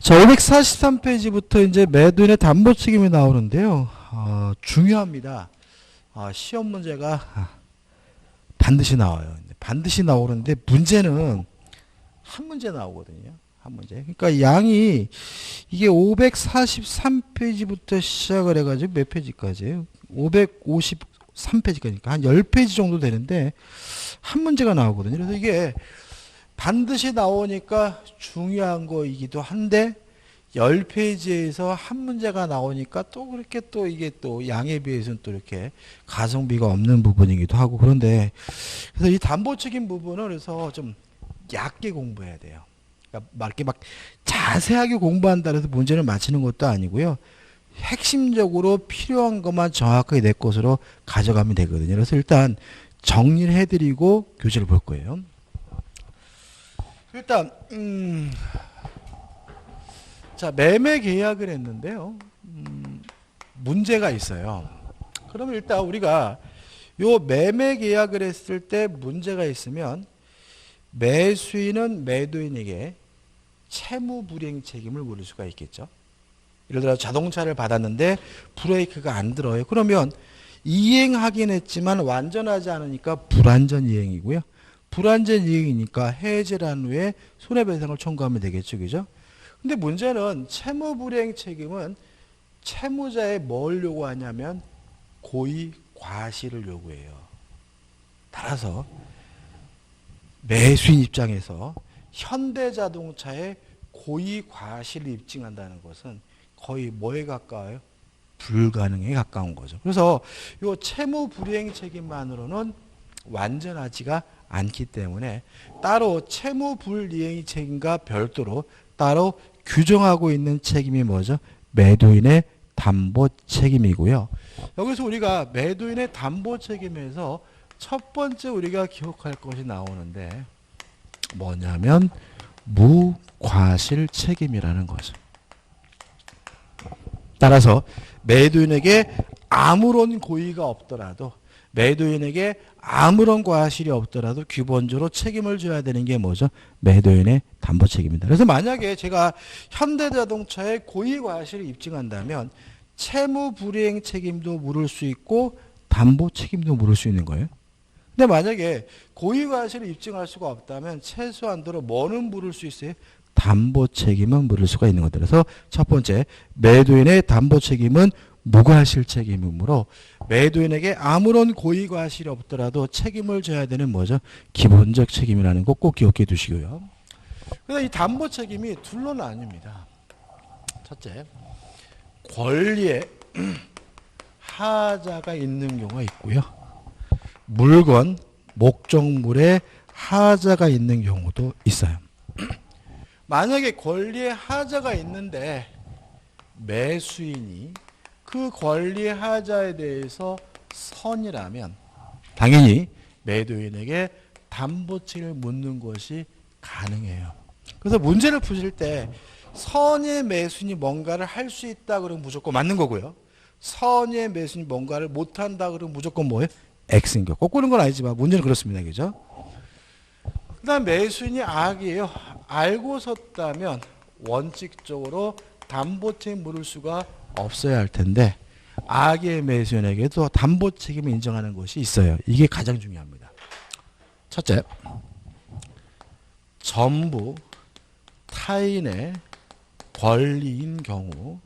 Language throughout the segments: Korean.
자, 543페이지부터 이제 매도인의 담보 책임이 나오는데요. 중요합니다. 시험 문제가 반드시 나와요. 반드시 나오는데 문제는 한 문제 나오거든요. 한 문제. 그러니까 양이 이게 543페이지부터 시작을 해가지고 몇 페이지까지예요? 553페이지까지니까 한 10페이지 정도 되는데 한 문제가 나오거든요. 그래서 이게 반드시 나오니까 중요한 거이기도 한데 10페이지에서 한 문제가 나오니까 또 그렇게 또 이게 또 양에 비해서는 또 이렇게 가성비가 없는 부분이기도 하고 그런데 그래서 이 담보책임 부분은 그래서 좀 얕게 공부해야 돼요. 그러니까 이렇게 막 자세하게 공부한다 해서 문제를 맞히는 것도 아니고요. 핵심적으로 필요한 것만 정확하게 내 것으로 가져가면 되거든요. 그래서 일단 정리를 해드리고 교재를 볼 거예요. 일단 자, 매매 계약을 했는데요. 문제가 있어요. 그러면 일단 우리가 요 매매 계약을 했을 때 문제가 있으면 매수인은 매도인에게 채무 불이행 책임을 물을 수가 있겠죠. 예를 들어 자동차를 받았는데 브레이크가 안 들어요. 그러면 이행하긴 했지만 완전하지 않으니까 불완전 이행이고요. 불완전 이행이니까 해제를 한 후에 손해배상을 청구하면 되겠죠. 그죠? 근데 문제는 채무 불이행 책임은 채무자에 뭘 요구하냐면 고의 과실을 요구해요. 따라서 매수인 입장에서 현대자동차에 고의 과실을 입증한다는 것은 거의 뭐에 가까워요? 불가능에 가까운 거죠. 그래서 이 채무 불이행 책임만으로는 완전하지가 않기 때문에 따로 채무 불이행 책임과 별도로 따로 규정하고 있는 책임이 뭐죠? 매도인의 담보 책임이고요. 여기서 우리가 매도인의 담보 책임에서 첫 번째 우리가 기억할 것이 나오는데 뭐냐면 무과실 책임이라는 거죠. 따라서 매도인에게 아무런 고의가 없더라도 매도인에게 아무런 과실이 없더라도 기본적으로 책임을 져야 되는 게 뭐죠? 매도인의 담보 책임입니다. 그래서 만약에 제가 현대자동차에 고의 과실을 입증한다면 채무 불이행 책임도 물을 수 있고 담보 책임도 물을 수 있는 거예요. 근데 만약에 고의 과실을 입증할 수가 없다면 최소한도로 뭐는 물을 수 있어요? 담보 책임은 물을 수가 있는 것들. 그래서 첫 번째 매도인의 담보 책임은 무과실 책임이므로 매도인에게 아무런 고의 과실이 없더라도 책임을 져야 되는 뭐죠? 기본적 책임이라는 거 꼭 기억해 두시고요. 그래서 이 담보 책임이 둘로 나뉩니다. 첫째, 권리에 하자가 있는 경우가 있고요. 물건, 목적물에 하자가 있는 경우도 있어요. 만약에 권리에 하자가 있는데 매수인이 그 권리의 하자에 대해서 선이라면 당연히 매도인에게 담보 책임을 묻는 것이 가능해요. 그래서 문제를 푸실 때 선의 매수인이 뭔가를 할 수 있다 그러면 무조건 맞는 거고요. 선의 매수인이 뭔가를 못한다 그러면 무조건 뭐예요? X인 거. 거꾸로는 건 아니지만 문제는 그렇습니다. 그죠? 그 다음 매수인이 악이에요. 알고 섰다면 원칙적으로 담보 책임 물을 수가 없어야 할 텐데 악의 매수인에게도 담보 책임을 인정하는 것이 있어요. 이게 가장 중요합니다. 첫째, 전부 타인의 권리인 경우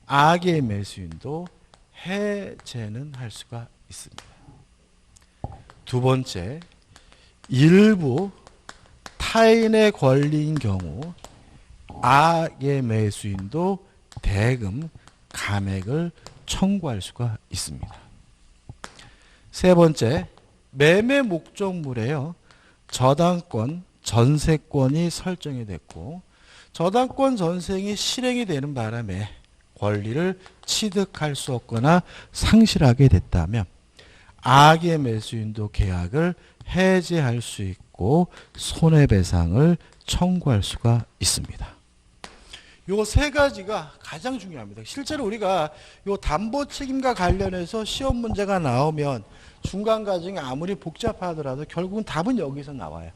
악의 매수인도 해제는 할 수가 있습니다. 두 번째, 일부 타인의 권리인 경우 악의 매수인도 대금 감액을 청구할 수가 있습니다. 세 번째, 매매 목적물에요. 저당권, 전세권이 설정이 됐고 저당권 전세이 실행이 되는 바람에 권리를 취득할 수 없거나 상실하게 됐다면 악의 매수인도 계약을 해지할 수 있고 손해배상을 청구할 수가 있습니다. 요 세 가지가 가장 중요합니다. 실제로 우리가 요 담보 책임과 관련해서 시험 문제가 나오면 중간 과정이 아무리 복잡하더라도 결국은 답은 여기서 나와요.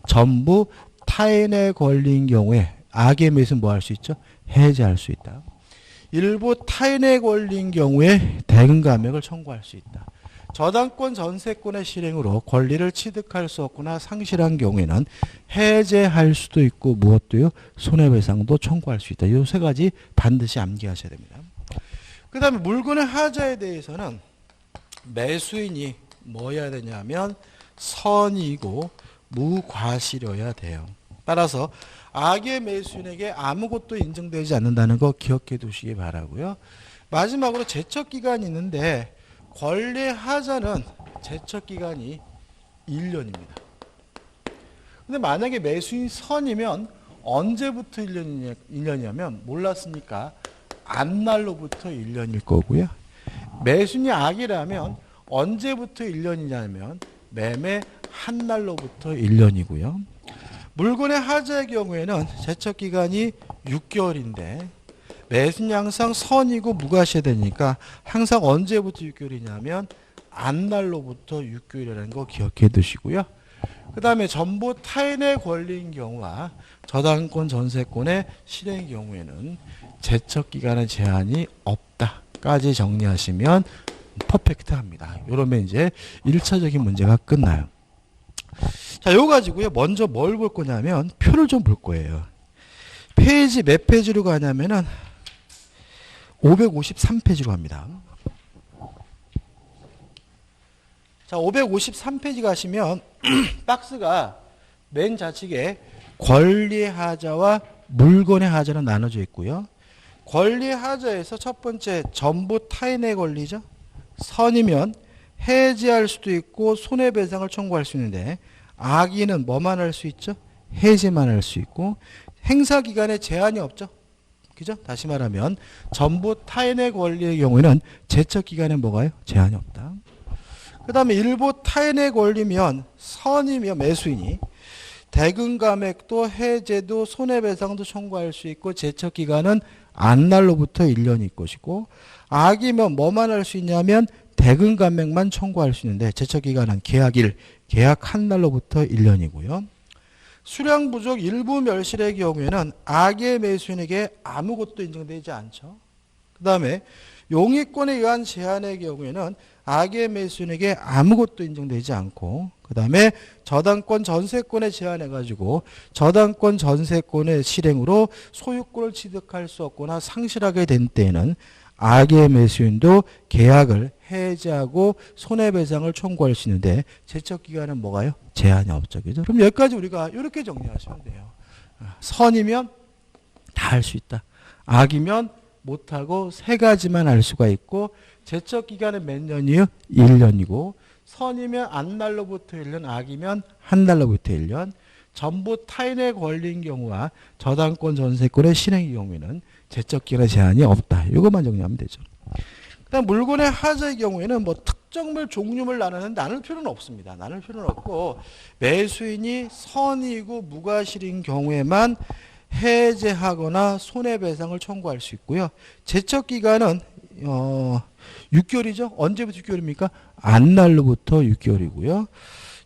전부 타인의 권리인 경우에 악의 매수는 뭐 할 수 있죠? 해제할 수 있다. 일부 타인의 권리인 경우에 대금 감액을 청구할 수 있다. 저당권 전세권의 실행으로 권리를 취득할 수 없거나 상실한 경우에는 해제할 수도 있고 무엇도요? 손해배상도 청구할 수 있다. 이 세 가지 반드시 암기하셔야 됩니다. 그 다음에 물건의 하자에 대해서는 매수인이 뭐여야 되냐면 선이고 무과실여야 돼요. 따라서 악의 매수인에게 아무것도 인정되지 않는다는 거 기억해 두시기 바라고요. 마지막으로 제척기간이 있는데 권리 하자는 제척기간이 1년입니다. 근데 만약에 매수인 선이면 언제부터 1년이냐면 몰랐으니까 앞날로부터 1년일 거고요. 매수인이 악이라면 언제부터 1년이냐면 매매 한 날로부터 1년이고요. 물건의 하자의 경우에는 제척기간이 6개월인데 매수인이 항상 선이고 무과시해야 되니까 항상 언제부터 6개월이냐면 앞날로부터 6개월이라는 거 기억해 두시고요. 그 다음에 전부 타인의 권리인 경우와 저당권 전세권의 실행의 경우에는 제척기간의 제한이 없다까지 정리하시면 퍼펙트합니다. 이러면 이제 1차적인 문제가 끝나요. 자, 요거 가지고요. 먼저 뭘 볼 거냐면 표를 좀 볼 거예요. 페이지 몇 페이지로 가냐면은 553페이지로 갑니다. 자, 553페이지 가시면 박스가 맨 좌측에 권리의 하자와 물건의 하자로 나눠져 있고요. 권리의 하자에서 첫 번째 전부 타인의 권리죠. 선이면 해지할 수도 있고 손해배상을 청구할 수 있는데 악의는 뭐만 할 수 있죠? 해지만 할 수 있고 행사기간에 제한이 없죠. 그죠? 다시 말하면 전부 타인의 권리의 경우에는 제척기간에 뭐가요? 제한이 없다. 그 다음에 일부 타인의 권리면 선이며 매수인이 대금 감액도 해제도 손해배상도 청구할 수 있고 제척기간은 앞날로부터 1년일 것이고 악이면 뭐만 할 수 있냐면 대금 감액만 청구할 수 있는데 제척기간은 계약일, 계약 한 날로부터 1년이고요. 수량 부족 일부 멸실의 경우에는 악의 매수인에게 아무것도 인정되지 않죠. 그 다음에 용익권에 의한 제한의 경우에는 악의 매수인에게 아무것도 인정되지 않고 그 다음에 저당권 전세권에 제한해가지고 저당권 전세권의 실행으로 소유권을 취득할 수 없거나 상실하게 된 때에는 악의 매수인도 계약을 해지하고 손해배상을 청구할 수 있는데 제척기간은 뭐가요? 제한이 없죠. 그죠? 그럼 여기까지 우리가 이렇게 정리하시면 돼요. 선이면 다 할 수 있다. 악이면 못하고 세 가지만 할 수가 있고 제척기간은 몇 년이요? 1년이고 선이면 앞날로부터 1년, 악이면 한 날로부터 1년 전부 타인의 권리인 경우와 저당권 전세권의 실행의 경우에는 제척기간의 제한이 없다. 이것만 정리하면 되죠. 그다음 물건의 하자의 경우에는 뭐 특정물 종류물 나눌 필요는 없습니다. 나눌 필요는 없고 매수인이 선이고 무과실인 경우에만 해제하거나 손해배상을 청구할 수 있고요. 제척기간은 6개월이죠. 언제부터 6개월입니까? 앞날로부터 6개월이고요.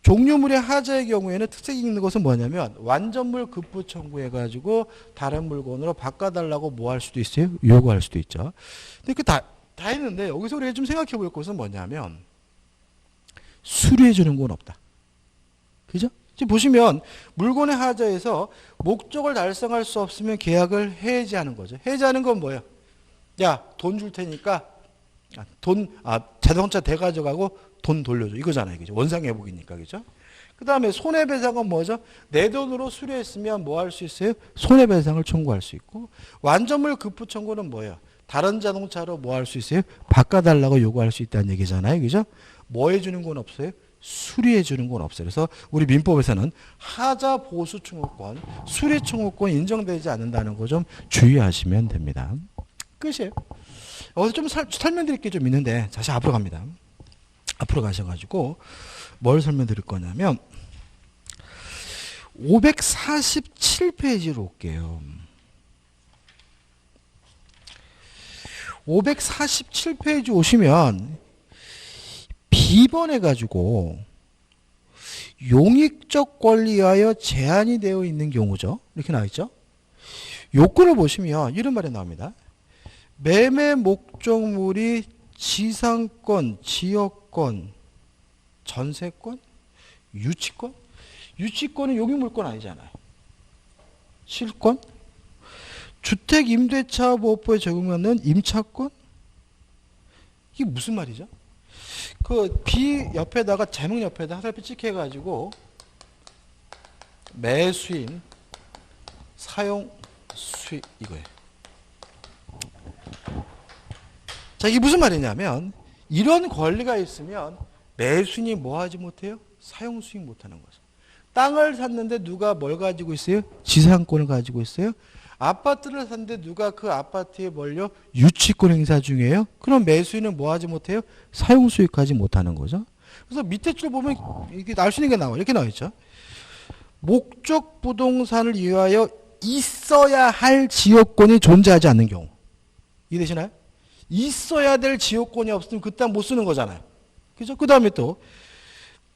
종류물의 하자의 경우에는 특색이 있는 것은 뭐냐면 완전물 급부 청구해가지고 다른 물건으로 바꿔달라고 뭐 할 수도 있어요? 요구할 수도 있죠. 근데 그 다 했는데 여기서 우리가 좀 생각해 볼 것은 뭐냐면 수리해 주는 건 없다. 그죠? 지금 보시면 물건의 하자에서 목적을 달성할 수 없으면 계약을 해지하는 거죠. 해지하는 건 뭐예요? 야, 돈 줄 테니까 자동차 대가져가고 돈 돌려줘. 이거잖아요. 그죠? 원상회복이니까. 그죠? 그 다음에 손해배상은 뭐죠? 내 돈으로 수리했으면 뭐 할 수 있어요? 손해배상을 청구할 수 있고 완전물 급부 청구는 뭐예요? 다른 자동차로 뭐 할 수 있어요? 바꿔달라고 요구할 수 있다는 얘기잖아요. 그죠? 뭐 해주는 건 없어요? 수리해 주는 건 없어요. 그래서 우리 민법에서는 하자 보수 청구권, 수리 청구권 인정되지 않는다는 거 좀 주의하시면 됩니다. 끝이에요. 여기서 좀 설명드릴 게 좀 있는데 다시 앞으로 갑니다. 앞으로 가셔가지고 뭘 설명드릴 거냐면 547페이지로 올게요. 547페이지 오시면 B번해가지고 용익적 권리하여 제한이 되어 있는 경우죠. 이렇게 나와있죠. 요건을 보시면 이런 말이 나옵니다. 매매 목적물이 지상권, 지역권, 전세권, 유치권? 유치권은 용익물권 아니잖아요. 실권? 주택임대차보호법에 적용하는 임차권? 이게 무슨 말이죠? 그 비 옆에다가 제목 옆에다 화살표 찍혀가지고 매수인 사용 수익 이거예요. 자, 이게 무슨 말이냐면 이런 권리가 있으면 매수인이 뭐 하지 못해요? 사용 수익 못하는 거죠. 땅을 샀는데 누가 뭘 가지고 있어요? 지상권을 가지고 있어요. 아파트를 샀는데 누가 그 아파트에 뭘요? 유치권 행사 중이에요. 그럼 매수인은 뭐 하지 못해요? 사용 수익하지 못하는 거죠. 그래서 밑에 줄 보면 이게 알 수 있는 게 나와요. 이렇게 나와 있죠. 목적 부동산을 위하여 있어야 할 지역권이 존재하지 않는 경우. 이해되시나요? 있어야 될 지역권이 없으면 그 땅 못 쓰는 거잖아요. 그죠? 그 다음에 또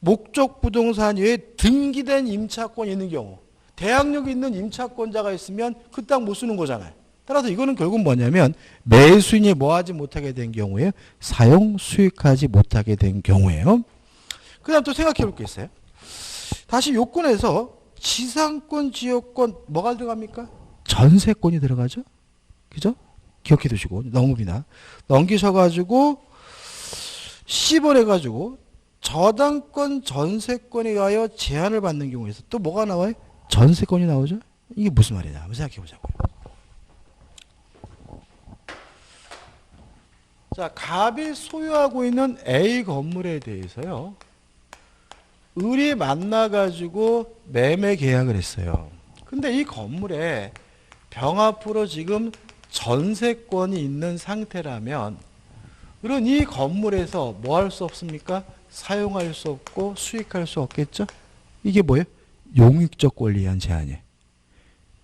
목적 부동산 외에 등기된 임차권이 있는 경우. 대항력이 있는 임차권자가 있으면 그 땅 못 쓰는 거잖아요. 따라서 이거는 결국 뭐냐면 매수인이 뭐 하지 못하게 된 경우에 사용 수익하지 못하게 된 경우에요. 그 다음 또 생각해 볼 게 있어요. 다시 요건에서 지상권, 지역권 뭐가 들어갑니까? 전세권이 들어가죠. 그죠? 기억해 두시고 넘깁니다. 넘기셔가지고 10번 해가지고 저당권 전세권에 의하여 제한을 받는 경우에서 또 뭐가 나와요? 전세권이 나오죠. 이게 무슨 말이냐 한번 생각해 보자고요. 자, 갑이 소유하고 있는 A 건물에 대해서요. 을이 만나가지고 매매 계약을 했어요. 근데 이 건물에 병 앞으로 지금 전세권이 있는 상태라면 을은 이 건물에서 뭐 할 수 없습니까? 사용할 수 없고 수익할 수 없겠죠? 이게 뭐예요? 용익적 권리에 의한 제한이에요.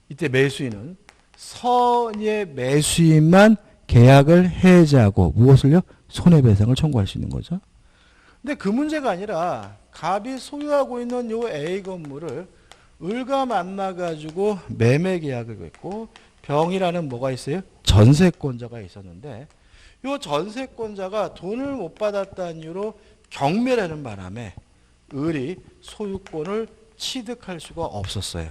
이때 매수인은 선의 매수인만 계약을 해제하고 무엇을요? 손해배상을 청구할 수 있는 거죠. 근데 그 문제가 아니라 갑이 소유하고 있는 요 A 건물을 을과 만나가지고 매매 계약을 했고 병이라는 뭐가 있어요? 전세권자가 있었는데 요 전세권자가 돈을 못 받았다는 이유로 경매라는 바람에 을이 소유권을 취득할 수가 없었어요.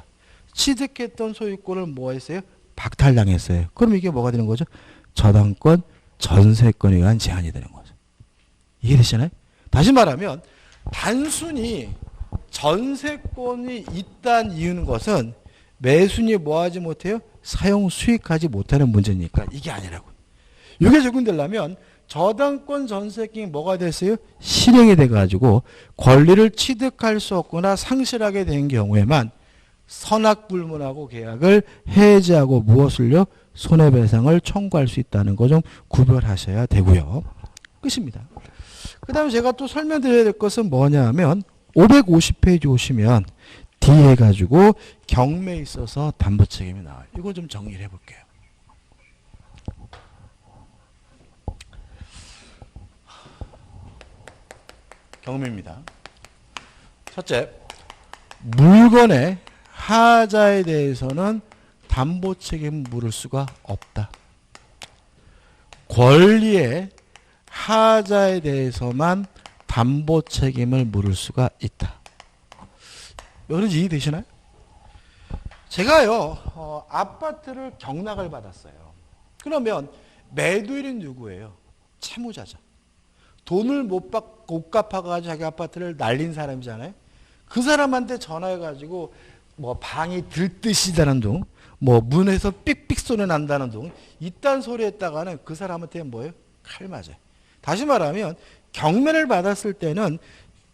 취득했던 소유권을 뭐 했어요? 박탈당했어요. 그럼 이게 뭐가 되는 거죠? 저당권, 전세권에 의한 제한이 되는 거죠. 이해되시나요? 다시 말하면 단순히 전세권이 있다는 이유는 것은 매수인이 뭐 하지 못해요? 사용 수익하지 못하는 문제니까 이게 아니라고. 이게 적용되려면 저당권 전세권이 뭐가 됐어요? 실행이 돼가지고 권리를 취득할 수 없거나 상실하게 된 경우에만 선악불문하고 계약을 해지하고 무엇을요? 손해배상을 청구할 수 있다는 거 좀 구별하셔야 되고요. 끝입니다. 그 다음에 제가 또 설명드려야 될 것은 뭐냐 하면 550페이지 오시면 D 해가지고 경매에 있어서 담보 책임이 나와요. 이거 좀 정리를 해볼게요. 경매입니다. 첫째, 물건의 하자에 대해서는 담보 책임을 물을 수가 없다. 권리의 하자에 대해서만 담보 책임을 물을 수가 있다. 여러분 이해되시나요? 제가요 아파트를 경락을 받았어요. 그러면 매도인은 누구예요? 채무자죠. 돈을 못 갚아가지고 자기 아파트를 날린 사람이잖아요. 그 사람한테 전화해가지고 뭐 방이 들뜨시다는 둥, 뭐 문에서 삑삑 소리 난다는 둥, 이딴 소리 했다가는 그 사람한테 뭐예요? 칼 맞아요. 다시 말하면 경매를 받았을 때는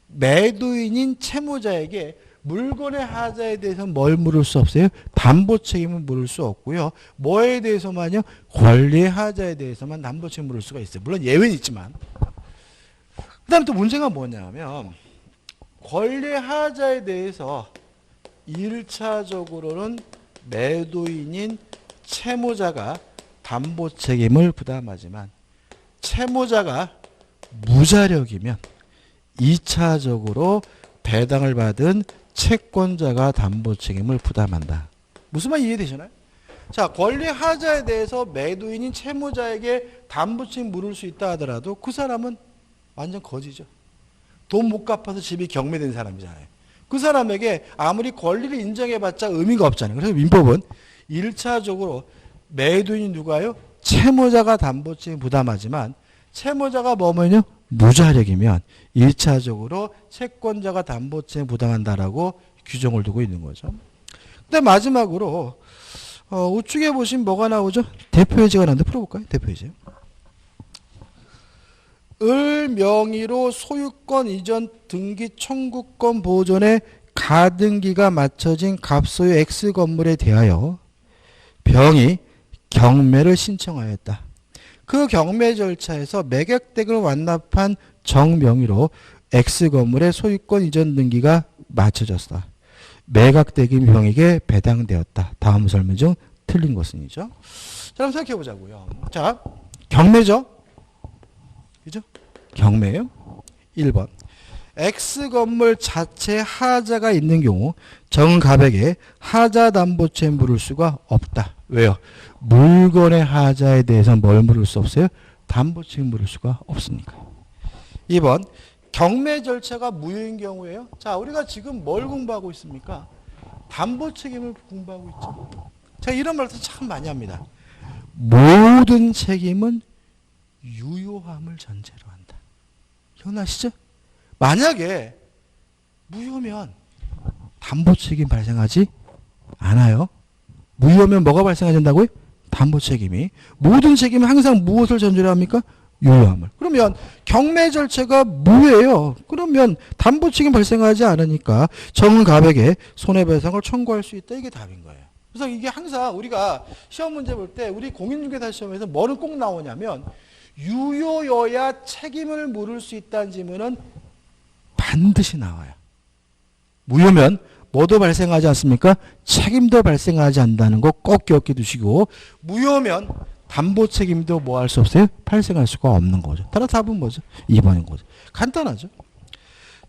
매도인인 채무자에게 물건의 하자에 대해서 뭘 물을 수 없어요? 담보 책임을 물을 수 없고요. 뭐에 대해서만요? 권리의 하자에 대해서만 담보 책임을 물을 수가 있어요. 물론 예외는 있지만. 그 다음에 또 문제가 뭐냐면 권리의 하자에 대해서 1차적으로는 매도인인 채무자가 담보 책임을 부담하지만 채무자가 무자력이면 2차적으로 배당을 받은 채권자가 담보 책임을 부담한다. 무슨 말 이해되시나요? 자, 권리 하자에 대해서 매도인인 채무자에게 담보책 물을 수 있다 하더라도 그 사람은 완전 거지죠. 돈 못 갚아서 집이 경매된 사람이잖아요. 그 사람에게 아무리 권리를 인정해봤자 의미가 없잖아요. 그래서 민법은 1차적으로 매도인이 누가요? 채무자가 담보책 부담하지만 채무자가 뭐면요? 무자력이면 1차적으로 채권자가 담보책 부담한다라고 규정을 두고 있는 거죠. 근데 마지막으로 우측에 보시면 뭐가 나오죠? 대표예제가 나오는데 풀어볼까요? 대표예제. 을 명의로 소유권 이전 등기 청구권 보존에 가등기가 맞춰진 갑소유 X 건물에 대하여 병이 경매를 신청하였다. 그 경매 절차에서 매각대금을 완납한 정명의로 X 건물의 소유권 이전 등기가 맞춰졌다. 매각대금 병에게 배당되었다. 다음 설명 중 틀린 것은이죠. 자, 한번 생각해 보자고요. 자, 경매죠. 그죠? 경매예요. 1번. X 건물 자체 하자가 있는 경우 정가백에 하자 담보채 물을 수가 없다. 왜요? 물건의 하자에 대해서 뭘 물을 수 없어요? 담보채 물을 수가 없으니까. 2번. 경매 절차가 무효인 경우에요. 자, 우리가 지금 뭘 공부하고 있습니까? 담보 책임을 공부하고 있죠. 제가 이런 말도 참 많이 합니다. 모든 책임은 유효함을 전제로 한다. 기억나시죠? 만약에 무효면 담보 책임 발생하지 않아요. 무효면 뭐가 발생하지 않는다고요? 담보 책임이. 모든 책임은 항상 무엇을 전제로 합니까? 유효함을. 그러면 경매 절차가 무효예요. 그러면 담보 책임 발생하지 않으니까 정가백에 손해배상을 청구할 수 있다. 이게 답인 거예요. 그래서 이게 항상 우리가 시험 문제 볼 때 우리 공인중개사 시험에서 뭐는 꼭 나오냐면 유효여야 책임을 물을 수 있다는 질문은 반드시 나와요. 무효면 뭐도 발생하지 않습니까? 책임도 발생하지 않는다는 거 꼭 기억해 두시고, 무효면 담보 책임도 뭐 할 수 없어요? 발생할 수가 없는 거죠. 따라 답은 뭐죠? 2번인 거죠. 간단하죠.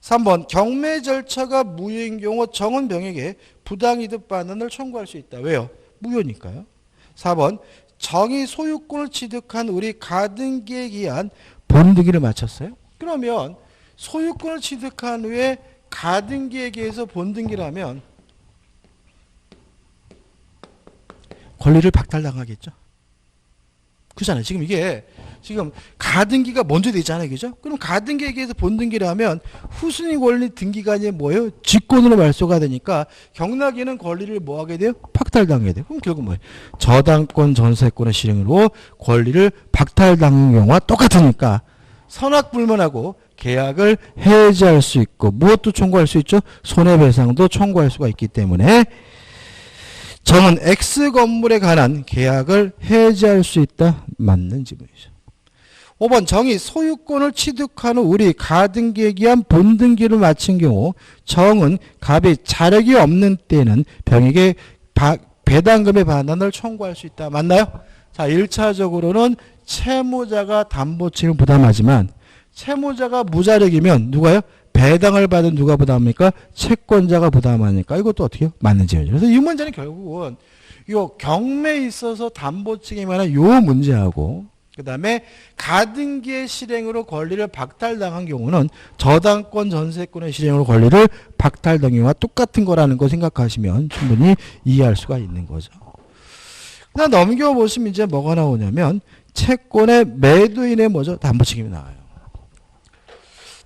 3번 경매 절차가 무효인 경우 정은병에게 부당이득 반환을 청구할 수 있다. 왜요? 무효니까요. 4번 정의 소유권을 취득한 우리 가등기에 의한 본등기를 마쳤어요. 그러면 소유권을 취득한 후에 가등기에 의해서 본등기라면 권리를 박탈당하겠죠. 그렇잖아요. 지금 이게 지금 가등기가 먼저 되잖아요. 그죠? 그럼 가등기에 의해서 본등기라면 후순위 권리 등기간이 뭐예요? 직권으로 말소가 되니까 경락인은 권리를 뭐 하게 돼요? 박탈당하게 돼요. 그럼 결국 뭐예요? 저당권 전세권의 실행으로 권리를 박탈당하는 경우와 똑같으니까 선악불문하고 계약을 해지할 수 있고 무엇도 청구할 수 있죠? 손해배상도 청구할 수가 있기 때문에 정은 X 건물에 관한 계약을 해지할 수 있다. 맞는 지문이죠. 5번 정이 소유권을 취득한 후 우리 가등기에 의한 본등기를 마친 경우 정은 갑이 자력이 없는 때는 병에게 배당금의 반환을 청구할 수 있다. 맞나요? 자, 1차적으로는 채무자가 담보책임을 부담하지만 채무자가 무자력이면 누가요? 배당을 받은 누가 부담합니까? 채권자가 부담하니까 이것도 어떻게 해요? 맞는 지문이죠. 그래서 이 문제는 결국은 요 경매에 있어서 담보 책임에 관한 요 문제하고 그 다음에 가등기의 실행으로 권리를 박탈당한 경우는 저당권 전세권의 실행으로 권리를 박탈당한 경우와 똑같은 거라는 거 생각하시면 충분히 이해할 수가 있는 거죠. 그다음 넘겨보시면 이제 뭐가 나오냐면 채권의 매도인의 뭐죠? 담보 책임이 나와요.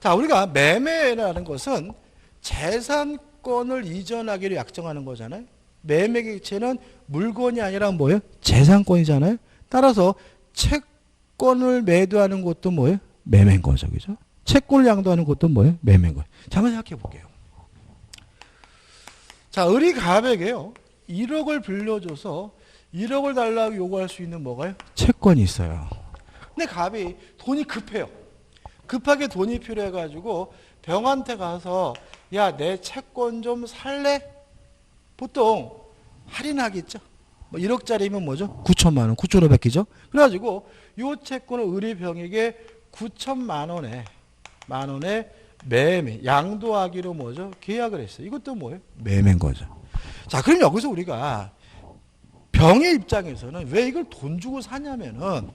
자, 우리가 매매라는 것은 재산권을 이전하기를 약정하는 거잖아요. 매매 객체는 물건이 아니라 뭐예요? 재산권이잖아요. 따라서 채권을 매도하는 것도 뭐예요? 매매인 거죠. 그죠? 채권을 양도하는 것도 뭐예요? 매매인 거예요. 자, 한번 생각해 볼게요. 자, 을이 갑에게요 1억을 빌려줘서 1억을 달라고 요구할 수 있는 뭐가요? 채권이 있어요. 근데 갑이 돈이 급해요. 급하게 돈이 필요해가지고 병한테 가서 야, 내 채권 좀 살래? 보통 할인하겠죠. 뭐 1억짜리면 뭐죠? 9천만 원, 9,500기죠. 그래가지고 요 채권을 을이 병에게 9천만 원에 매매, 양도하기로 뭐죠? 계약을 했어요. 이것도 뭐예요? 매매인 거죠. 자, 그럼 여기서 우리가 병의 입장에서는 왜 이걸 돈 주고 사냐면은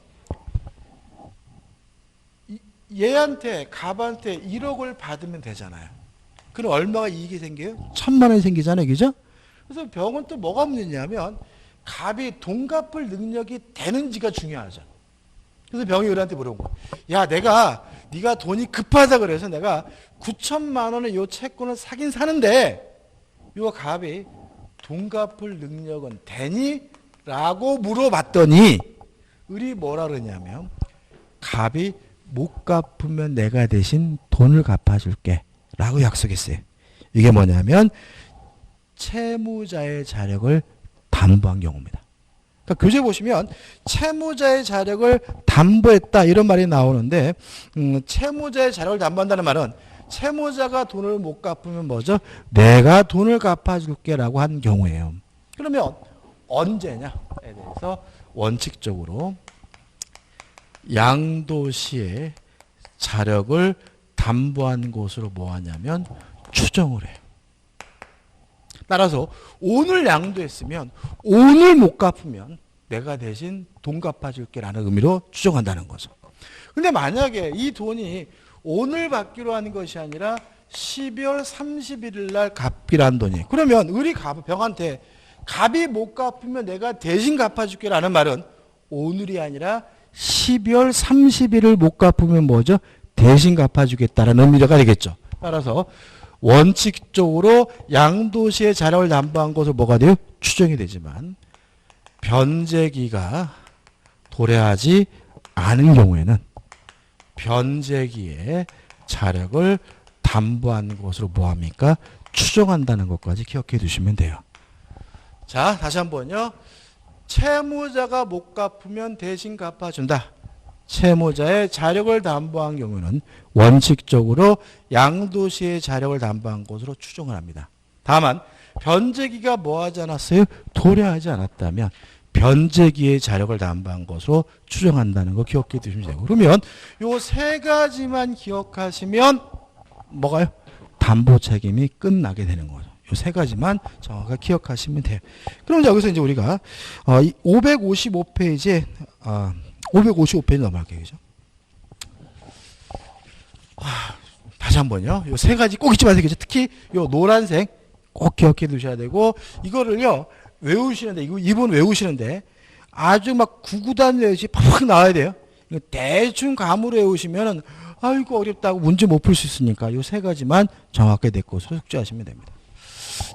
얘한테 갑한테 1억을 받으면 되잖아요. 그럼 얼마가 이익이 생겨요? 1,000만 원이 생기잖아요. 그죠? 그래서 병은 또 뭐가 문제냐면 갑이 돈 갚을 능력이 되는지가 중요하죠. 그래서 병이 우리한테 물어본 거야. 야, 네가 돈이 급하다 그래서 내가 9천만 원의 요 채권을 사긴 사는데 요 갑이 돈 갚을 능력은 되니? 라고 물어봤더니 을이 뭐라 그러냐면 갑이 못 갚으면 내가 대신 돈을 갚아줄게 라고 약속했어요. 이게 뭐냐면 채무자의 자력을 담보한 경우입니다. 그러니까 교재 보시면 채무자의 자력을 담보했다 이런 말이 나오는데 채무자의 자력을 담보한다는 말은 채무자가 돈을 못 갚으면 뭐죠? 내가 돈을 갚아줄게 라고 한 경우예요. 그러면 언제냐에 대해서 원칙적으로 양도시의 자력을 담보한 것으로 뭐 하냐면 추정을 해요. 따라서 오늘 양도했으면 오늘 못 갚으면 내가 대신 돈 갚아줄게 라는 의미로 추정한다는 거죠. 근데 만약에 이 돈이 오늘 받기로 하는 것이 아니라 12월 31일 날 갚기로 돈이에요. 그러면 을이 병한테 갑이 못 갚으면 내가 대신 갚아줄게 라는 말은 오늘이 아니라 12월 30일을 못 갚으면 뭐죠? 대신 갚아주겠다라는 의미가 되겠죠. 따라서 원칙적으로 양도시의 자력을 담보한 것으로 뭐가 돼요? 추정이 되지만 변제기가 도래하지 않은 경우에는 변제기의 자력을 담보한 것으로 뭐합니까? 추정한다는 것까지 기억해 두시면 돼요. 자, 다시 한번요. 채무자가 못 갚으면 대신 갚아준다. 채무자의 자력을 담보한 경우는 원칙적으로 양도시의 자력을 담보한 것으로 추정을 합니다. 다만 변제기가 뭐하지 않았어요? 도래하지 않았다면 변제기의 자력을 담보한 것으로 추정한다는 거 기억해 두시면 되고, 그러면 요 세 가지만 기억하시면 뭐가요? 담보 책임이 끝나게 되는 거죠. 요 세 가지만 정확하게 기억하시면 돼요. 그럼 여기서 이제 우리가 555페이지에 555페이지 넘어갈게요. 그죠? 다시 한번요. 요 세 가지 꼭 잊지 마세요. 그죠? 특히 요 노란색 꼭 기억해 두셔야 되고, 이거를요 외우시는데, 이분 외우시는데 아주 막 구구단 외우시 팍팍 나와야 돼요. 이거 대충 감으로 외우시면은 아이고 어렵다고 문제 못 풀 수 있으니까 요 세 가지만 정확하게 내 것으로 숙지하시면 됩니다.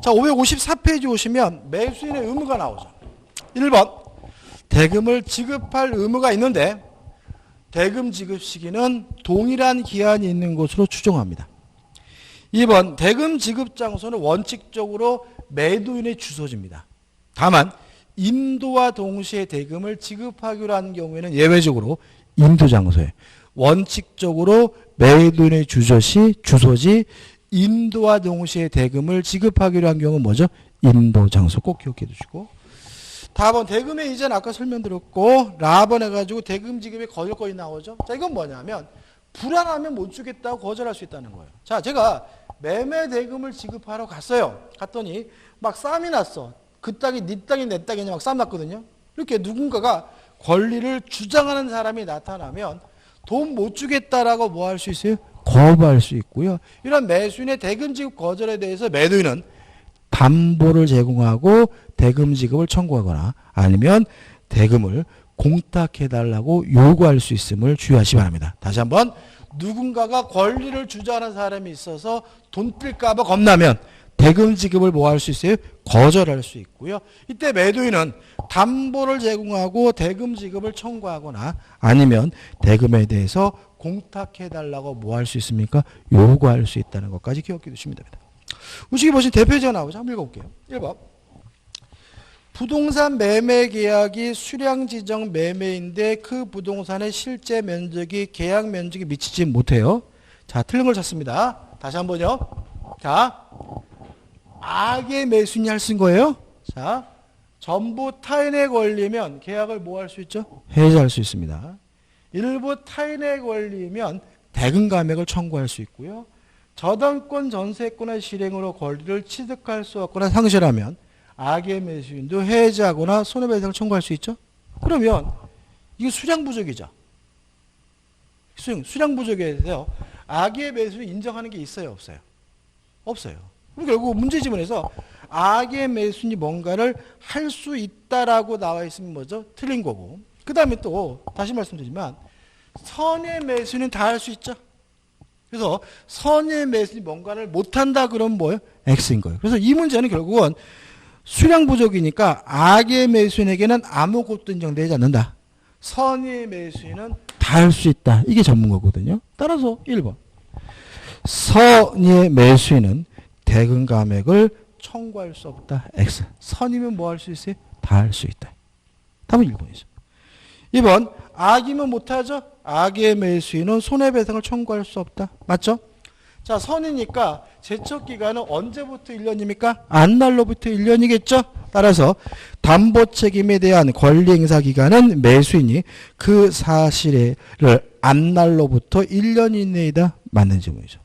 자, 554페이지 오시면 매수인의 의무가 나오죠. 1번 대금을 지급할 의무가 있는데 대금 지급 시기는 동일한 기한이 있는 것으로 추정합니다. 2번 대금 지급 장소는 원칙적으로 매도인의 주소지입니다. 다만 인도와 동시에 대금을 지급하기로 하는 경우에는 예외적으로 인도 장소에, 원칙적으로 매도인의 주소지 인도와 동시에 대금을 지급하기로 한 경우는 뭐죠? 인도 장소 꼭 기억해 두시고, 다번 대금의 이자는 아까 설명드렸고, 라번 해가지고 대금 지급에 거절권이 나오죠. 자, 이건 뭐냐면 불안하면 못 주겠다고 거절할 수 있다는 거예요. 자, 제가 매매 대금을 지급하러 갔어요. 갔더니 막 싸움이 났어. 그 땅이 네 땅이 내 땅이냐 막 싸움 났거든요. 이렇게 누군가가 권리를 주장하는 사람이 나타나면 돈 못 주겠다라고 뭐 할 수 있어요? 거부할 수 있고요. 이런 매수인의 대금 지급 거절에 대해서 매도인은 담보를 제공하고 대금 지급을 청구하거나 아니면 대금을 공탁해달라고 요구할 수 있음을 주의하시 바랍니다. 다시 한번, 누군가가 권리를 주장하는 사람이 있어서 돈 뛸까봐 겁나면 대금 지급을 뭐 할 수 있어요? 거절할 수 있고요. 이때 매도인은 담보를 제공하고 대금 지급을 청구하거나 아니면 대금에 대해서 공탁해달라고 뭐 할 수 있습니까? 요구할 수 있다는 것까지 기억해 두시면 됩니다. 우측에 보시면 대표제가 나오죠. 한번 읽어볼게요. 1번. 부동산 매매 계약이 수량 지정 매매인데 그 부동산의 실제 면적이 계약 면적에 미치지 못해요. 자, 틀린 걸 찾습니다. 다시 한번요. 자, 악의 매수인이 할 수 있는 거예요. 자, 전부 타인에 걸리면 계약을 뭐 할 수 있죠? 해지할 수 있습니다. 일부 타인에 걸리면 대금 감액을 청구할 수 있고요. 저당권 전세권의 실행으로 권리를 취득할 수 없거나 상실하면 악의 매수인도 해지하거나 손해배상을 청구할 수 있죠. 그러면 이거 수량 부족이죠. 수량 부족에 대해서 악의 매수를 인정하는 게 있어요, 없어요? 없어요. 그럼 결국 문제지문에서 악의 매수인이 뭔가를 할 수 있다라고 나와 있으면 뭐죠? 틀린 거고. 그 다음에 또 다시 말씀드리지만 선의 매수인은 다 할 수 있죠. 그래서 선의 매수인이 뭔가를 못한다 그러면 뭐예요? X인 거예요. 그래서 이 문제는 결국은 수량 부족이니까 악의 매수인에게는 아무것도 인정되지 않는다. 선의 매수인은 다 할 수 있다. 이게 전문거거든요. 따라서 1번. 선의 매수인은 대금 감액을 청구할 수 없다. X. 선이면 뭐 할 수 있어요? 다 할 수 있다. 답은 1번이죠. 2번. 악이면 못하죠? 악의 매수인은 손해배상을 청구할 수 없다. 맞죠? 자, 선이니까 제척기간은 언제부터 1년입니까? 안날로부터 1년이겠죠? 따라서 담보책임에 대한 권리행사기간은 매수인이 그 사실을 안날로부터 1년 이내이다. 맞는 질문이죠.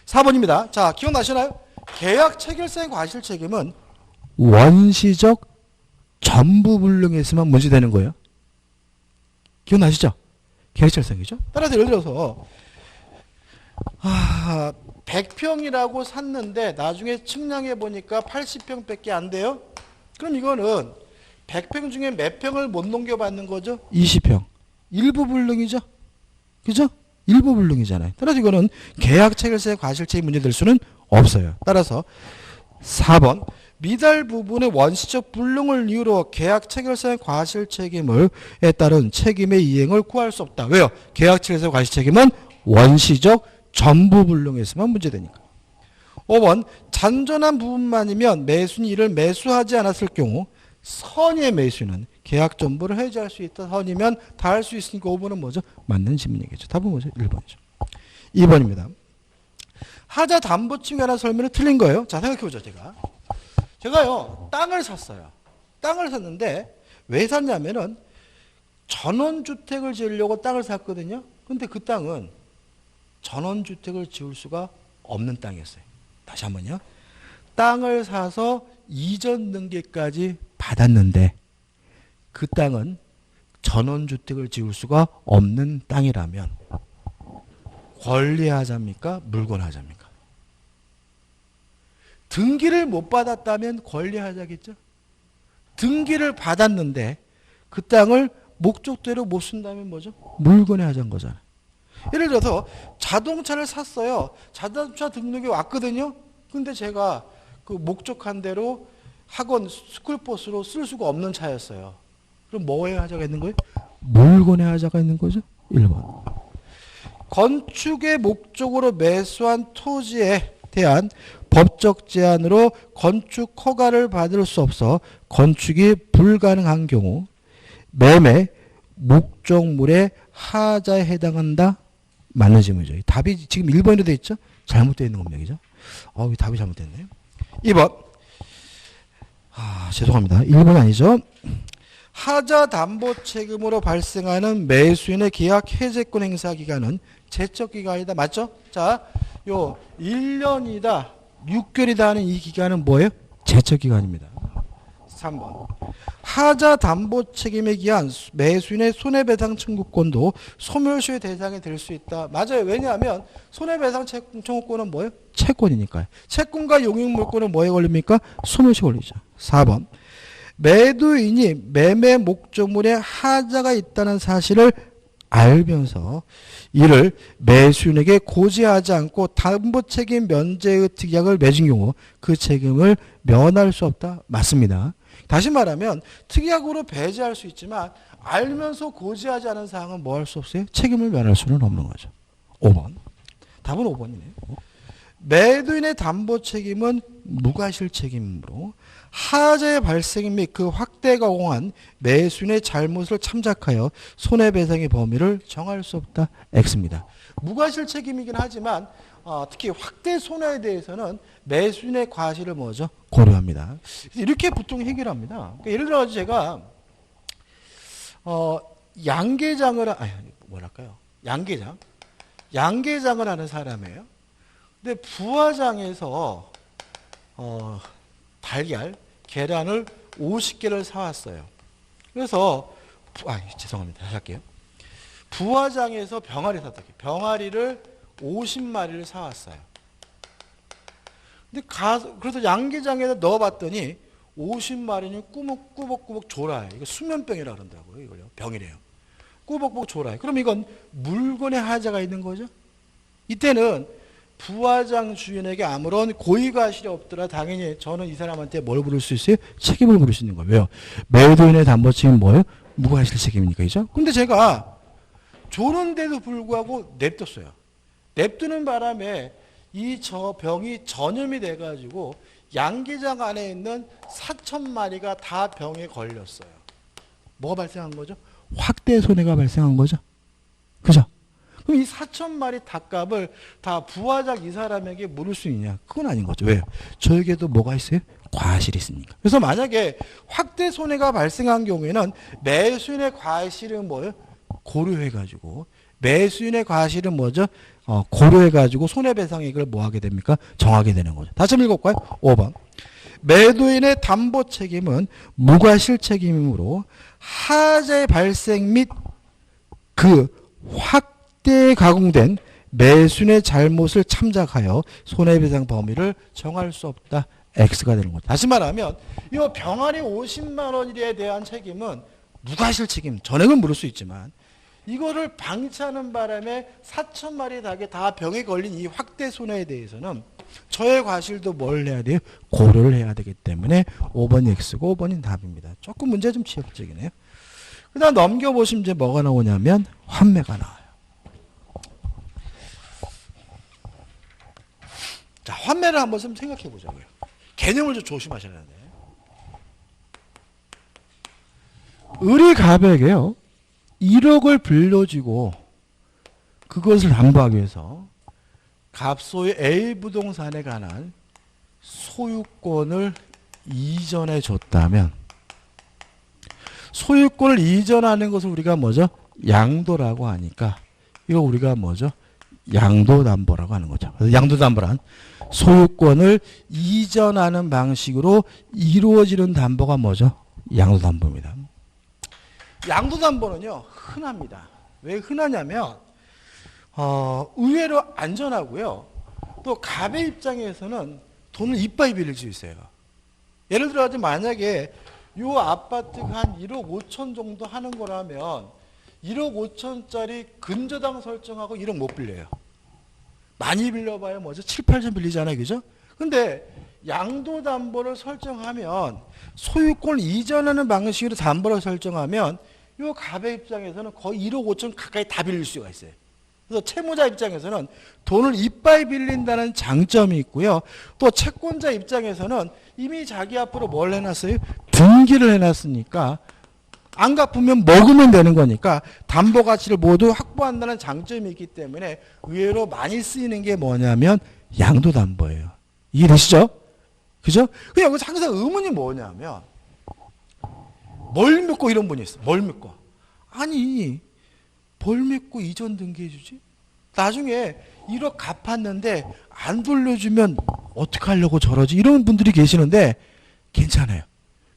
4번입니다. 자, 기억나시나요? 계약 체결사의 과실책임은 원시적 전부불능했으면 문제되는 거예요. 기억나시죠? 계약체결상이죠. 따라서 예를 들어서 100평이라고 샀는데 나중에 측량해 보니까 80평밖에 안 돼요. 그럼 이거는 100평 중에 몇 평을 못 넘겨받는 거죠? 20평. 일부 불능이죠. 그죠? 일부 불능이잖아요. 따라서 이거는 계약 체결사의 과실책임 문제될 수는 없어요. 따라서 4번 미달 부분의 원시적 불능을 이유로 계약 체결사의 과실책임에 따른 책임의 이행을 구할 수 없다. 왜요? 계약 체결사의 과실책임은 원시적 전부 불능했으면 문제되니까. 5번 잔존한 부분만이면 매수인이 이를 매수하지 않았을 경우 선의 매수인은 계약 전부를 해지할 수 있다. 선이면 다 할 수 있으니까 5번은 뭐죠? 맞는 질문이겠죠. 답은 뭐죠? 1번이죠. 2번입니다. 하자 담보침에 관한 설명은 틀린 거예요. 자, 생각해보죠. 제가요 땅을 샀어요. 땅을 샀는데 왜 샀냐면은 전원주택을 지으려고 땅을 샀거든요. 근데 그 땅은 전원주택을 지을 수가 없는 땅이었어요. 다시 한번요. 땅을 사서 이전 등기까지 받았는데 그 땅은 전원주택을 지을 수가 없는 땅이라면 권리하자입니까? 물권하자입니까? 등기를 못 받았다면 권리하자겠죠? 등기를 받았는데 그 땅을 목적대로 못 쓴다면 뭐죠? 물권의 하자인 거잖아요. 예를 들어서 자동차를 샀어요. 자동차 등록이 왔거든요. 근데 제가 그 목적한 대로 학원 스쿨버스로 쓸 수가 없는 차였어요. 그럼 뭐의 하자가 있는 거예요? 물권의 하자가 있는 거죠. 1번. 건축의 목적으로 매수한 토지에 대한 법적 제한으로 건축 허가를 받을 수 없어 건축이 불가능한 경우 매매 목적물의 하자에 해당한다. 맞는 질문이죠. 답이 지금 1번으로 되어 있죠? 잘못되어 있는 겁니다. 답이 잘못됐네요. 2번. 죄송합니다. 1번 아니죠. 하자 담보 책임으로 발생하는 매수인의 계약 해제권 행사 기간은 제척 기간이다. 맞죠? 자, 요 1년이다, 6개월이다 하는 이 기간은 뭐예요? 제척 기간입니다. 3번. 하자 담보 책임에 기한 매수인의 손해배상 청구권도 소멸시효의 대상이 될 수 있다. 맞아요. 왜냐하면 손해배상 청구권은 뭐예요? 채권이니까요. 채권과 용익물권은 뭐에 걸립니까? 소멸시효 걸리죠. 4번. 매도인이 매매 목적물에 하자가 있다는 사실을 알면서 이를 매수인에게 고지하지 않고 담보책임 면제의 특약을 맺은 경우 그 책임을 면할 수 없다. 맞습니다. 다시 말하면 특약으로 배제할 수 있지만 알면서 고지하지 않은 사항은 뭐 할 수 없어요? 책임을 면할 수는 없는 거죠. 5번. 답은 5번이네요. 매도인의 담보 책임은 무과실 책임으로 하자의 발생 및 그 확대 가공한 매수인의 잘못을 참작하여 손해배상의 범위를 정할 수 없다. X입니다. 무과실 책임이긴 하지만 특히 확대 손해에 대해서는 매수인의 과실을 뭐죠? 고려합니다. 이렇게 보통 해결합니다. 그러니까 예를 들어 제가 양계장을 양계장을 하는 사람이에요. 근데 부화장에서 달걀, 계란을 50개를 사왔어요. 그래서 죄송합니다. 다시 할게요. 부화장에서 병아리 샀다. 병아리를 50마리를 사왔어요. 근데 그래서 양계장에다 넣어봤더니 50마리는 꾸벅꾸벅 졸아요. 이거 수면병이라 그런다고요. 이걸요. 병이래요. 꾸벅꾸벅 졸아요. 그럼 이건 물건에 하자가 있는 거죠. 이때는 부화장 주인에게 아무런 고의과실이 없더라. 당연히 저는 이 사람한테 뭘 물을 수 있어요? 책임을 물을 수 있는 거예요. 왜요? 매도인의 담보 책임은 뭐예요? 무과실 책임이니까. 그죠? 근데 제가 조는데도 불구하고 냅뒀어요. 냅두는 바람에 이 병이 전염이 돼가지고 양계장 안에 있는 4,000마리가 다 병에 걸렸어요. 뭐가 발생한 거죠? 확대 손해가 발생한 거죠. 그죠? 그럼 이 4,000마리 닭값을 다 부화장 이 사람에게 물을 수 있냐? 그건 아닌 거죠. 왜요? 저에게도 뭐가 있어요? 과실이 있으니까. 그래서 만약에 확대 손해가 발생한 경우에는 매수인의 과실은 뭐예요? 고려해가지고 매수인의 과실은 뭐죠? 고려해가지고 손해배상액을 뭐 하게 됩니까? 정하게 되는 거죠. 다시 한번 읽어볼까요? 5번. 매도인의 담보 책임은 무과실 책임이므로 하자의 발생 및 그 확대에 가공된 매수인의 잘못을 참작하여 손해배상 범위를 정할 수 없다. X가 되는 거죠. 다시 말하면 이 병아리 50만 원에 대한 책임은 무과실 책임, 전액은 물을 수 있지만 이거를 방치하는 바람에 4,000마리 닭이 다 병에 걸린 이 확대 손해에 대해서는 저의 과실도 뭘 해야 돼요? 고려를 해야 되기 때문에 5번이 X고 5번이 답입니다. 조금 문제 좀 지역적이네요. 그 다음 넘겨보시면 이제 뭐가 나오냐면 환매가 나와요. 자, 환매를 한번 좀 생각해 보자고요. 개념을 좀 조심하셔야 돼요. 을이 갑에게요 1억을 빌려주고 그것을 담보하기 위해서 갑소의 A 부동산에 관한 소유권을 이전해 줬다면 소유권을 이전하는 것을 우리가 뭐죠? 양도라고 하니까 이거 우리가 뭐죠? 양도담보라고 하는 거죠. 그래서 양도담보란 소유권을 이전하는 방식으로 이루어지는 담보가 뭐죠? 양도담보입니다. 양도담보는요 흔합니다. 왜 흔하냐면 의외로 안전하고요. 또 갑의 입장에서는 돈을 이빠이 빌릴 수 있어요. 예를 들어 만약에 이 아파트가 한 1억 5천 정도 하는 거라면 1억 5천짜리 근저당 설정하고 1억 못 빌려요. 많이 빌려봐야 뭐죠? 7, 8천 빌리잖아요. 그죠? 근데 양도담보를 설정하면 소유권을 이전하는 방식으로 담보를 설정하면 이 갑의 입장에서는 거의 1억 5천 가까이 다 빌릴 수가 있어요. 그래서 채무자 입장에서는 돈을 이빠이 빌린다는 장점이 있고요. 또 채권자 입장에서는 이미 자기 앞으로 뭘 해놨어요? 등기를 해놨으니까 안 갚으면 먹으면 되는 거니까 담보 가치를 모두 확보한다는 장점이 있기 때문에 의외로 많이 쓰이는 게 뭐냐면 양도담보예요. 이해되시죠? 그죠? 그 여기서 항상 의문이 뭐냐면 뭘 믿고 이런 분이 있어. 뭘 믿고. 아니 뭘 믿고 이전 등기해 주지? 나중에 1억 갚았는데 안 돌려주면 어떡하려고 저러지? 이런 분들이 계시는데 괜찮아요.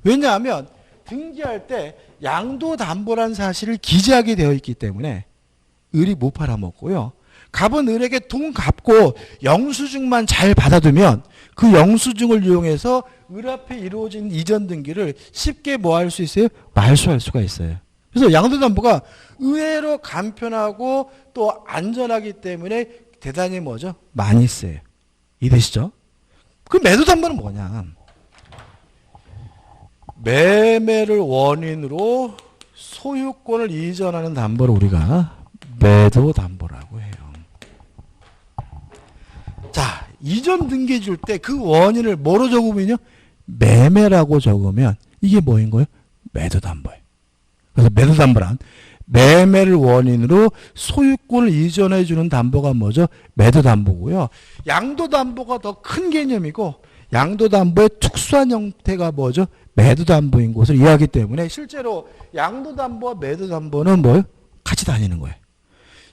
왜냐하면 등기할 때 양도담보라는 사실을 기재하게 되어 있기 때문에 을이 못 팔아먹고요. 갑은 을에게 돈 갚고 영수증만 잘 받아두면 그 영수증을 이용해서 을 앞에 이루어진 이전 등기를 쉽게 뭐 할 수 있어요? 말소할 수가 있어요. 그래서 양도담보가 의외로 간편하고 또 안전하기 때문에 대단히 뭐죠? 많이 써요. 이해되시죠? 그 매도담보는 뭐냐? 매매를 원인으로 소유권을 이전하는 담보를 우리가 매도담보라고 해요. 자, 이전 등기해 줄 때 그 원인을 뭐로 적으면요? 매매라고 적으면 이게 뭐인 거예요? 매도담보예요. 그래서 매도담보란 매매를 원인으로 소유권을 이전해 주는 담보가 뭐죠? 매도담보고요. 양도담보가 더 큰 개념이고 양도담보의 특수한 형태가 뭐죠? 매도담보인 것을 이해하기 때문에 실제로 양도담보와 매도담보는 뭐예요? 같이 다니는 거예요.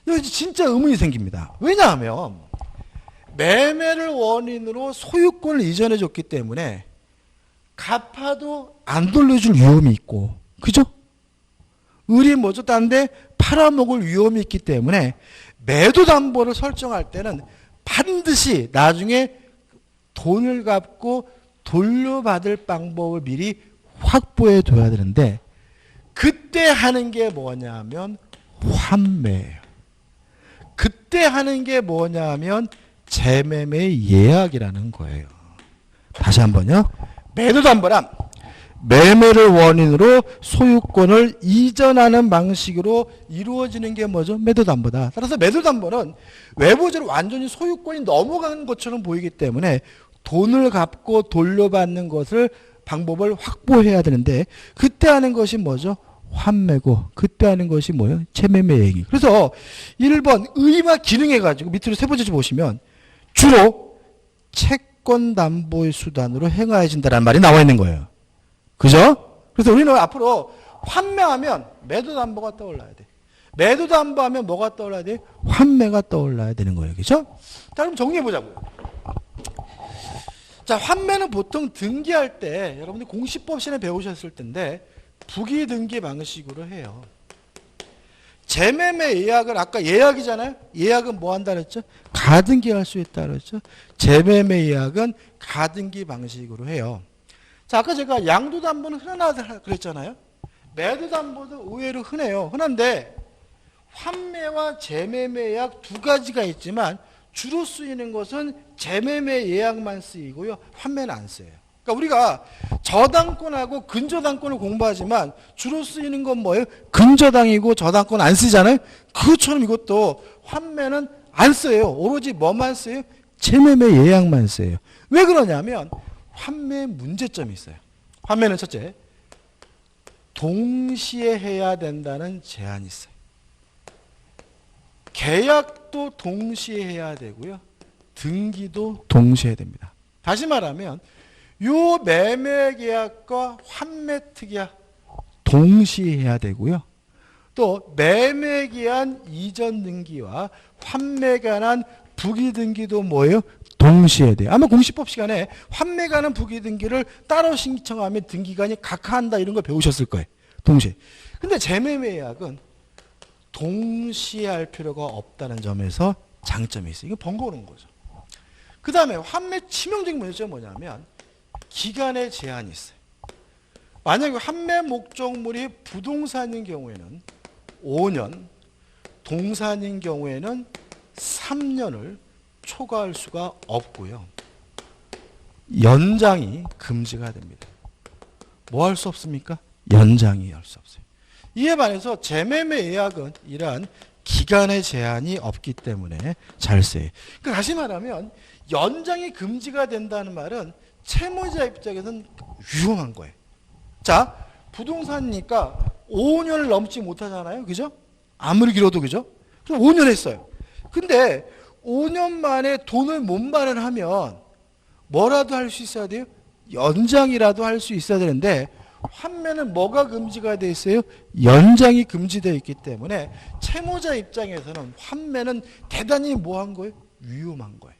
여기 진짜 의문이 생깁니다. 왜냐하면 매매를 원인으로 소유권을 이전해 줬기 때문에 갚아도 안 돌려줄 위험이 있고, 그죠? 을이 뭐죠? 딴데 팔아먹을 위험이 있기 때문에 매도담보를 설정할 때는 반드시 나중에 돈을 갚고 돌려받을 방법을 미리 확보해 둬야 되는데, 그때 하는 게 뭐냐면 환매예요. 그때 하는 게 뭐냐면 재매매 예약이라는 거예요. 다시 한번요. 매도담보란 매매를 원인으로 소유권을 이전하는 방식으로 이루어지는 게 뭐죠? 매도담보다. 따라서 매도담보는 외부적으로 완전히 소유권이 넘어가는 것처럼 보이기 때문에 돈을 갚고 돌려받는 것을 방법을 확보해야 되는데, 그때 하는 것이 뭐죠? 환매고, 그때 하는 것이 뭐예요? 재매매 예액이. 그래서 1번 의의와 기능해가지고 밑으로 세 번째 보시면 주로 채권 담보의 수단으로 행하여진다라는 말이 나와 있는 거예요. 그죠? 그래서 우리는 앞으로 환매하면 매도담보가 떠올라야 돼. 매도담보하면 뭐가 떠올라야 돼? 환매가 떠올라야 되는 거예요. 그죠? 자, 그럼 정리해보자고요. 자, 환매는 보통 등기할 때 여러분들 공시법 시간에 배우셨을 텐데 부기 등기 방식으로 해요. 재매매 예약은 아까 예약이잖아요. 예약은 뭐 한다 그랬죠? 가등기할 수 있다 그랬죠. 재매매 예약은 가등기 방식으로 해요. 자, 아까 제가 양도담보는 흔하다 그랬잖아요. 매도담보도 의외로 흔해요. 흔한데 환매와 재매매 예약 두 가지가 있지만 주로 쓰이는 것은 재매매 예약만 쓰이고요. 환매는 안 쓰여요. 그러니까 우리가 저당권하고 근저당권을 공부하지만 주로 쓰이는 건 뭐예요? 근저당이고 저당권 안 쓰잖아요. 그것처럼 이것도 환매는 안 써요. 오로지 뭐만 써요? 재매매 예약만 써요. 왜 그러냐면 환매에 문제점이 있어요. 환매는 첫째, 동시에 해야 된다는 제한이 있어요. 계약도 동시에 해야 되고요. 등기도 동시에 해야 됩니다. 다시 말하면 요 매매 계약과 환매 특약 동시에 해야 되고요. 또 매매 기한 이전 등기와 환매 관한 부기 등기도 뭐예요? 동시에 해야 돼요. 아마 공시법 시간에 환매 관한 부기 등기를 따로 신청하면 등기관이 각하한다 이런 거 배우셨을 거예요. 동시에. 근데 재매매 계약은 동시에 할 필요가 없다는 점에서 장점이 있어요. 이거 번거로운 거죠. 그 다음에 환매 치명적인 문제점이 뭐냐면 기간의 제한이 있어요. 만약에 환매 목적물이 부동산인 경우에는 5년, 동산인 경우에는 3년을 초과할 수가 없고요. 연장이 금지가 됩니다. 뭐 할 수 없습니까? 연장이 할 수 없어요. 이에 반해서 재매매 예약은 이러한 기간의 제한이 없기 때문에 잘 써요. 그러니까 다시 말하면 연장이 금지가 된다는 말은 채무자 입장에서는 위험한 거예요. 자, 부동산이니까 5년을 넘지 못하잖아요. 그죠? 아무리 길어도 그죠? 그럼 5년 했어요. 근데 5년 만에 돈을 못 마련하면 뭐라도 할 수 있어야 돼요? 연장이라도 할 수 있어야 되는데 환매는 뭐가 금지가 돼 있어요? 연장이 금지되어 있기 때문에 채무자 입장에서는 환매는 대단히 뭐한 거예요? 위험한 거예요.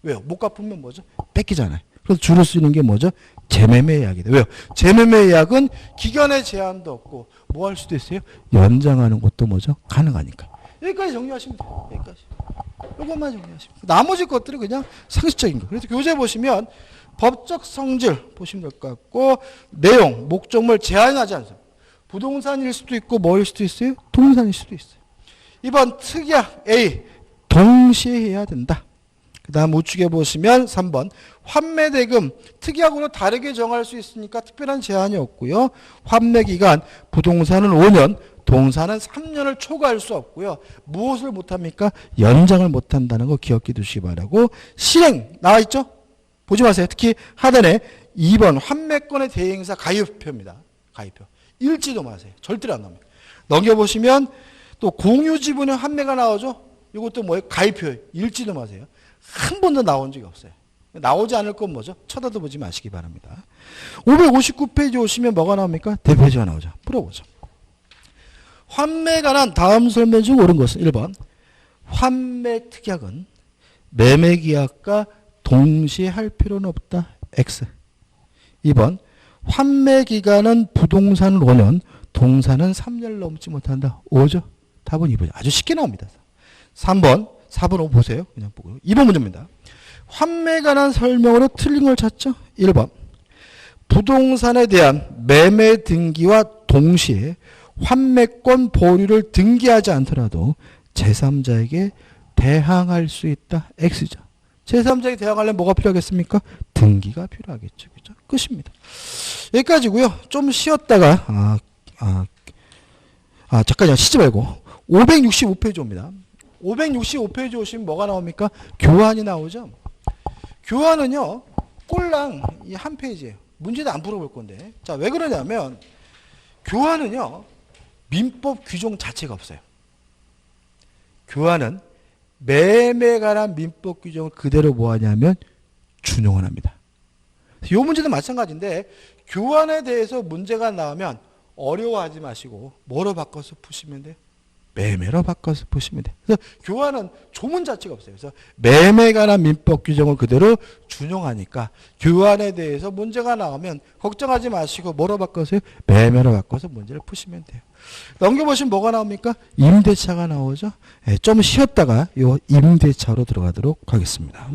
왜요? 못 갚으면 뭐죠? 뺏기잖아요. 그래서 주로 쓰이는 게 뭐죠? 재매매 예약이다. 왜요? 재매매 예약은 기간의 제한도 없고 뭐 할 수도 있어요? 연장하는 것도 뭐죠? 가능하니까. 여기까지 정리하시면 돼요. 여기까지. 이것만 정리하시면 돼요. 나머지 것들은 그냥 상식적인 거. 그래서 교재 보시면 법적 성질 보시면 될 것 같고 내용, 목적물 제한하지 않습니다. 부동산일 수도 있고 뭐일 수도 있어요? 동산일 수도 있어요. 2번 특약 A 동시에 해야 된다. 그 다음 우측에 보시면 3번 환매대금 특약으로 다르게 정할 수 있으니까 특별한 제한이 없고요. 환매기간 부동산은 5년, 동산은 3년을 초과할 수 없고요. 무엇을 못합니까? 연장을 못한다는 거 기억해 두시기 바라고. 실행 나와 있죠? 보지 마세요. 특히 하단에 2번 환매권의 대행사 가입표입니다. 가입표. 읽지도 마세요. 절대로 안 나옵니다. 넘겨보시면 또 공유지분의 환매가 나오죠? 이것도 뭐예요? 가입표. 읽지도 마세요. 한 번도 나온 적이 없어요. 나오지 않을 건 뭐죠? 쳐다도 보지 마시기 바랍니다. 559페이지 오시면 뭐가 나옵니까? 대표지가 나오죠. 풀어보죠. 환매에 관한 다음 설명 중 옳은 것은 1번 환매 특약은 매매계약과 동시에 할 필요는 없다. X. 2번 환매 기간은 부동산 5년, 동사는 3년 넘지 못한다. 5죠. 답은 2번이죠. 아주 쉽게 나옵니다. 3번, 4번 5 보세요. 그냥 보고요. 2번 문제입니다. 환매에 관한 설명으로 틀린 걸 찾죠. 1번. 부동산에 대한 매매 등기와 동시에 환매권 보류를 등기하지 않더라도 제3자에게 대항할 수 있다. X죠. 제3자에게 대항하려면 뭐가 필요하겠습니까? 등기가 필요하겠죠. 그죠? 끝입니다. 여기까지고요. 좀 쉬었다가 잠깐요. 쉬지 말고 565페이지입니다. 565페이지 오시면 뭐가 나옵니까? 교환이 나오죠. 교환은요. 꼴랑 이 한 페이지예요. 문제도 안 풀어볼 건데. 자, 왜 그러냐면 교환은요. 민법 규정 자체가 없어요. 교환은 매매에 관한 민법 규정을 그대로 뭐하냐면 준용을 합니다. 이 문제도 마찬가지인데 교환에 대해서 문제가 나오면 어려워하지 마시고 뭐로 바꿔서 푸시면 돼요? 매매로 바꿔서 푸시면 돼요. 그래서 교환은 조문 자체가 없어요. 그래서 매매에 관한 민법 규정을 그대로 준용하니까 교환에 대해서 문제가 나오면 걱정하지 마시고 뭐로 바꿔서요? 매매로 바꿔서 문제를 푸시면 돼요. 넘겨보시면 뭐가 나옵니까? 임대차가 나오죠. 좀 쉬었다가 이 임대차로 들어가도록 하겠습니다.